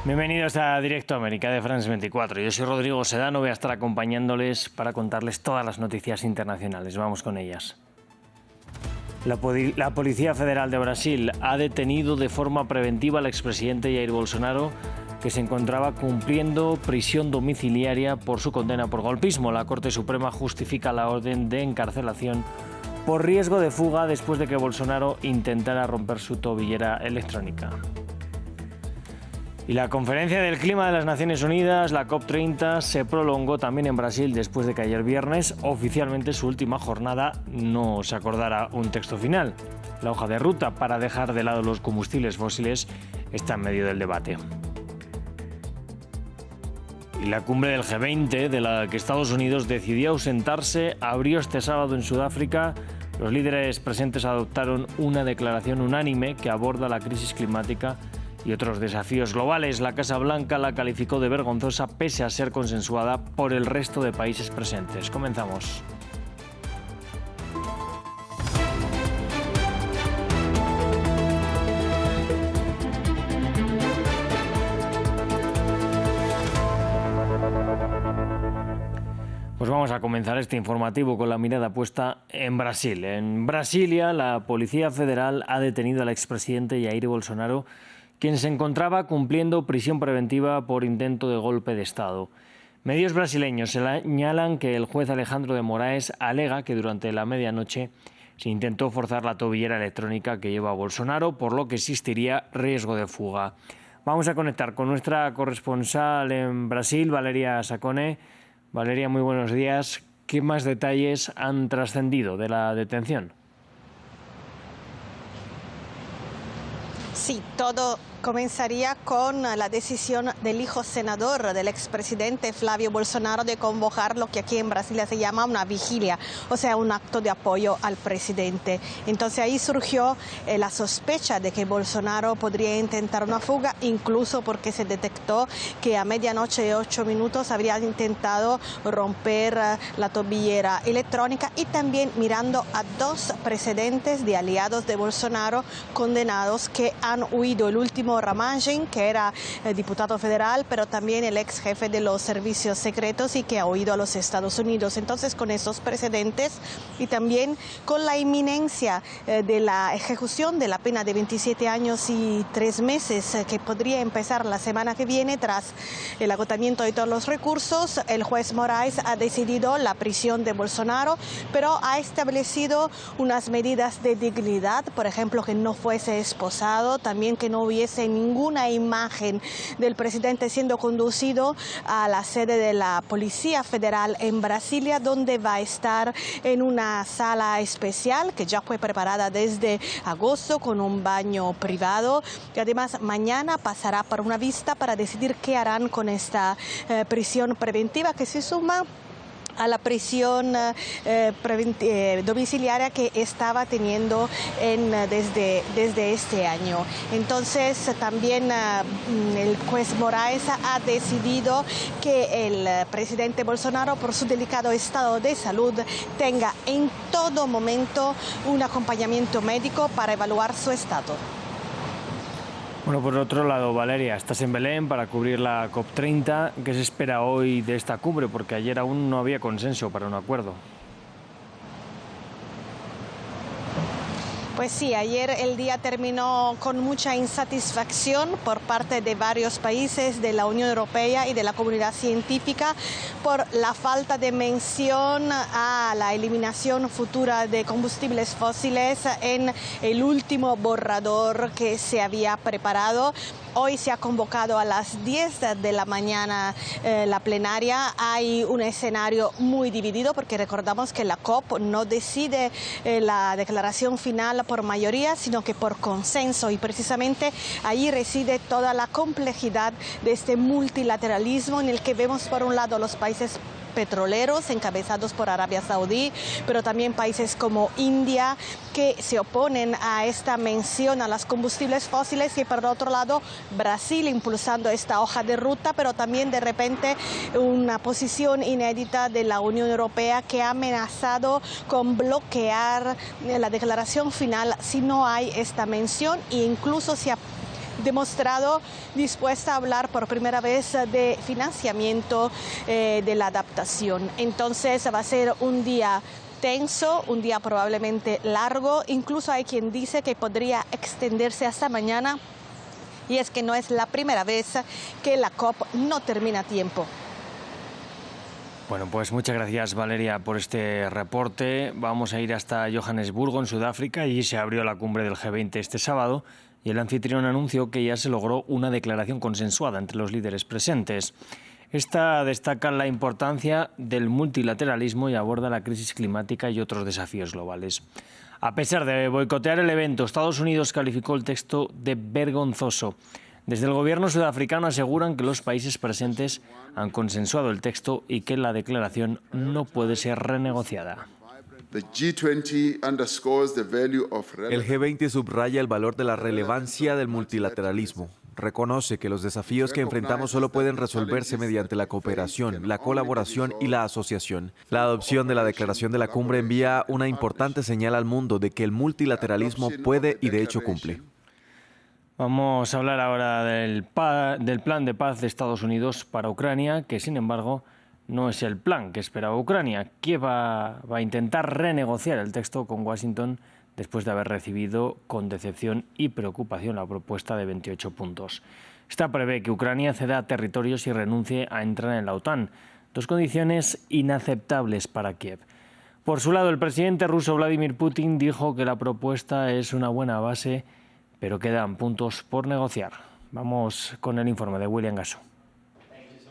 Bienvenidos a Directo América de France 24. Yo soy Rodrigo Sedano, voy a estar acompañándoles para contarles todas las noticias internacionales. Vamos con ellas. La Policía Federal de Brasil ha detenido de forma preventiva al expresidente Jair Bolsonaro, que se encontraba cumpliendo prisión domiciliaria por su condena por golpismo. La Corte Suprema justifica la orden de encarcelación por riesgo de fuga después de que Bolsonaro intentara romper su tobillera electrónica. Y la Conferencia del Clima de las Naciones Unidas, la COP30, se prolongó también en Brasil después de que ayer viernes, oficialmente su última jornada, no se acordara un texto final. La hoja de ruta para dejar de lado los combustibles fósiles está en medio del debate. Y la cumbre del G20, de la que Estados Unidos decidió ausentarse, abrió este sábado en Sudáfrica. Los líderes presentes adoptaron una declaración unánime que aborda la crisis climática y otros desafíos globales. La Casa Blanca la calificó de vergonzosa pese a ser consensuada por el resto de países presentes. Comenzamos. Pues vamos a comenzar este informativo con la mirada puesta en Brasil. En Brasilia, la Policía Federal ha detenido al expresidente Jair Bolsonaro, quien se encontraba cumpliendo prisión preventiva por intento de golpe de Estado. Medios brasileños señalan que el juez Alejandro de Moraes alega que durante la medianoche se intentó forzar la tobillera electrónica que lleva a Bolsonaro, por lo que existiría riesgo de fuga. Vamos a conectar con nuestra corresponsal en Brasil, Valeria Sacone. Valeria, muy buenos días. ¿Qué más detalles han trascendido de la detención? Sí, todo comenzaría con la decisión del hijo senador del expresidente Flavio Bolsonaro de convocar lo que aquí en Brasilia se llama una vigilia, o sea, un acto de apoyo al presidente. Entonces ahí surgió la sospecha de que Bolsonaro podría intentar una fuga, incluso porque se detectó que a medianoche y 8 minutos habría intentado romper la tobillera electrónica, y también mirando a 2 precedentes de aliados de Bolsonaro condenados que han huido. El último, Ramagem, que era diputado federal, pero también el ex jefe de los servicios secretos y que ha huido a los Estados Unidos. Entonces, con esos precedentes y también con la inminencia de la ejecución de la pena de 27 años y 3 meses que podría empezar la semana que viene tras el agotamiento de todos los recursos, el juez Moraes ha decidido la prisión de Bolsonaro, pero ha establecido unas medidas de dignidad, por ejemplo, que no fuese esposado, también que no hubiese ninguna imagen del presidente siendo conducido a la sede de la Policía Federal en Brasilia, donde va a estar en una sala especial que ya fue preparada desde agosto con un baño privado, y además mañana pasará por una vista para decidir qué harán con esta prisión preventiva, que se suma a la prisión domiciliaria que estaba teniendo desde este año. Entonces también el juez Moraes ha decidido que el presidente Bolsonaro, por su delicado estado de salud, tenga en todo momento un acompañamiento médico para evaluar su estado. Bueno, por otro lado, Valeria, estás en Belén para cubrir la COP30. ¿Qué se espera hoy de esta cumbre? Porque ayer aún no había consenso para un acuerdo. Pues sí, ayer el día terminó con mucha insatisfacción por parte de varios países de la Unión Europea y de la comunidad científica por la falta de mención a la eliminación futura de combustibles fósiles en el último borrador que se había preparado. Hoy se ha convocado a las 10 de la mañana la plenaria. Hay un escenario muy dividido porque recordamos que la COP no decide la declaración final por mayoría, sino que por consenso, y precisamente ahí reside toda la complejidad de este multilateralismo en el que vemos por un lado los países petroleros encabezados por Arabia Saudí, pero también países como India que se oponen a esta mención a los combustibles fósiles, y por otro lado Brasil impulsando esta hoja de ruta, pero también de repente una posición inédita de la Unión Europea que ha amenazado con bloquear la declaración final si no hay esta mención, e incluso se ha demostrado dispuesta a hablar por primera vez de financiamiento de la adaptación. Entonces va a ser un día tenso, un día probablemente largo, incluso hay quien dice que podría extenderse hasta mañana, y es que no es la primera vez que la COP no termina a tiempo. Bueno, pues muchas gracias, Valeria, por este reporte. Vamos a ir hasta Johannesburgo, en Sudáfrica. Allí se abrió la cumbre del G20 este sábado y el anfitrión anunció que ya se logró una declaración consensuada entre los líderes presentes. Esta destaca la importancia del multilateralismo y aborda la crisis climática y otros desafíos globales. A pesar de boicotear el evento, Estados Unidos calificó el texto de vergonzoso. Desde el gobierno sudafricano aseguran que los países presentes han consensuado el texto y que la declaración no puede ser renegociada. El G20 subraya el valor de la relevancia del multilateralismo. Reconoce que los desafíos que enfrentamos solo pueden resolverse mediante la cooperación, la colaboración y la asociación. La adopción de la declaración de la cumbre envía una importante señal al mundo de que el multilateralismo puede y de hecho cumple. Vamos a hablar ahora del plan de paz de Estados Unidos para Ucrania, que sin embargo no es el plan que esperaba Ucrania. Kiev va a intentar renegociar el texto con Washington después de haber recibido con decepción y preocupación la propuesta de 28 puntos. Esta prevé que Ucrania ceda territorios y renuncie a entrar en la OTAN, dos condiciones inaceptables para Kiev. Por su lado, el presidente ruso Vladimir Putin dijo que la propuesta es una buena base, pero quedan puntos por negociar. Vamos con el informe de William Gasso.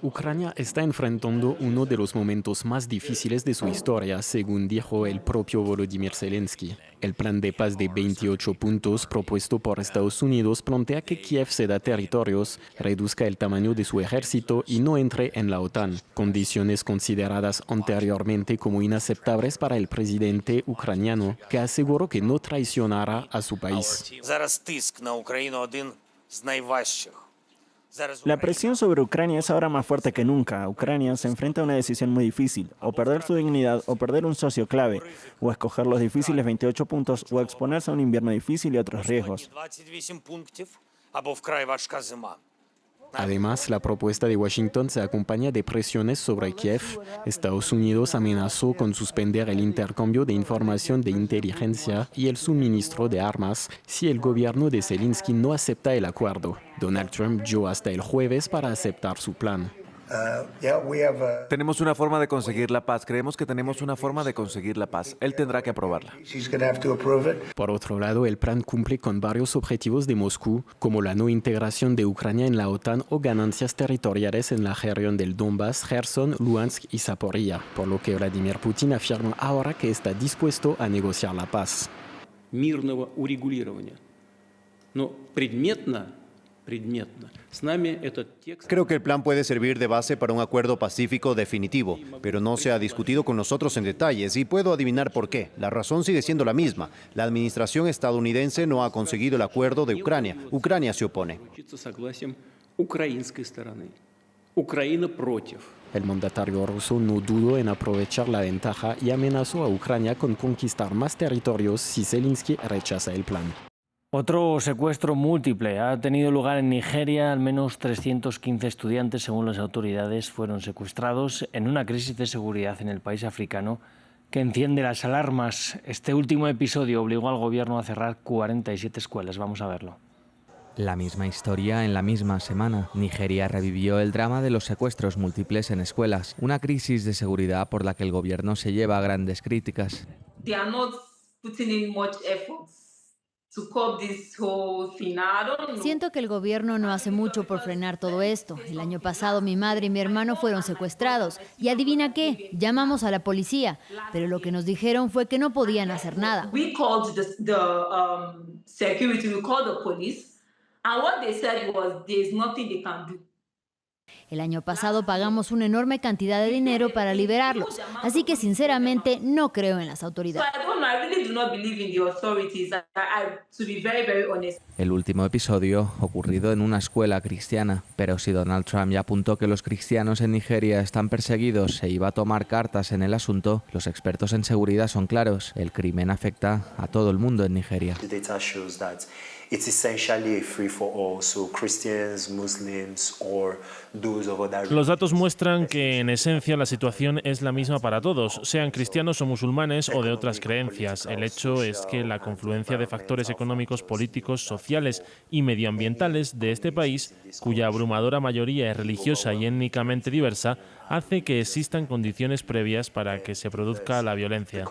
Ucrania está enfrentando uno de los momentos más difíciles de su historia, según dijo el propio Volodymyr Zelensky. El plan de paz de 28 puntos propuesto por Estados Unidos plantea que Kiev ceda territorios, reduzca el tamaño de su ejército y no entre en la OTAN, condiciones consideradas anteriormente como inaceptables para el presidente ucraniano, que aseguró que no traicionará a su país. La presión sobre Ucrania es ahora más fuerte que nunca. Ucrania se enfrenta a una decisión muy difícil, o perder su dignidad o perder un socio clave, o escoger los difíciles 28 puntos o exponerse a un invierno difícil y otros riesgos. Además, la propuesta de Washington se acompaña de presiones sobre Kiev. Estados Unidos amenazó con suspender el intercambio de información de inteligencia y el suministro de armas si el gobierno de Zelensky no acepta el acuerdo. Donald Trump dio hasta el jueves para aceptar su plan. Tenemos una forma de conseguir la paz. Creemos que tenemos una forma de conseguir la paz. Él tendrá que aprobarla. Por otro lado, el plan cumple con varios objetivos de Moscú, como la no integración de Ucrania en la OTAN o ganancias territoriales en la región del Donbass, Kherson, Luhansk y Zaporilla, por lo que Vladimir Putin afirma ahora que está dispuesto a negociar la paz. Creo que el plan puede servir de base para un acuerdo pacífico definitivo, pero no se ha discutido con nosotros en detalles y puedo adivinar por qué. La razón sigue siendo la misma. La administración estadounidense no ha conseguido el acuerdo de Ucrania. Ucrania se opone. El mandatario ruso no dudó en aprovechar la ventaja y amenazó a Ucrania con conquistar más territorios si Zelensky rechaza el plan. Otro secuestro múltiple ha tenido lugar en Nigeria. Al menos 315 estudiantes, según las autoridades, fueron secuestrados en una crisis de seguridad en el país africano que enciende las alarmas. Este último episodio obligó al gobierno a cerrar 47 escuelas. Vamos a verlo. La misma historia en la misma semana. Nigeria revivió el drama de los secuestros múltiples en escuelas, una crisis de seguridad por la que el gobierno se lleva grandes críticas. Siento que el gobierno no hace mucho por frenar todo esto. El año pasado mi madre y mi hermano fueron secuestrados. Y adivina qué, llamamos a la policía, pero lo que nos dijeron fue que no podían hacer nada. El año pasado pagamos una enorme cantidad de dinero para liberarlos, así que sinceramente no creo en las autoridades. El último episodio ocurrido en una escuela cristiana, pero si Donald Trump ya apuntó que los cristianos en Nigeria están perseguidos e iba a tomar cartas en el asunto, los expertos en seguridad son claros: el crimen afecta a todo el mundo en Nigeria. Los datos muestran que en esencia la situación es la misma para todos, sean cristianos o musulmanes o de otras creencias. El hecho es que la confluencia de factores económicos, políticos, sociales y medioambientales de este país, cuya abrumadora mayoría es religiosa y étnicamente diversa, hace que existan condiciones previas para que se produzca la violencia.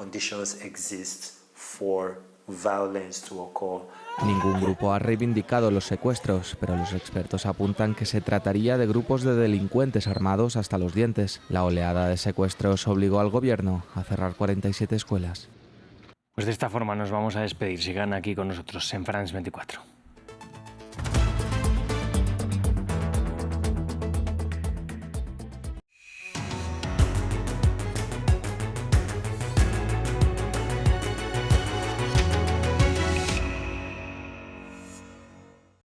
Ningún grupo ha reivindicado los secuestros, pero los expertos apuntan que se trataría de grupos de delincuentes armados hasta los dientes. La oleada de secuestros obligó al gobierno a cerrar 47 escuelas. Pues de esta forma nos vamos a despedir. Sigan aquí con nosotros en France 24.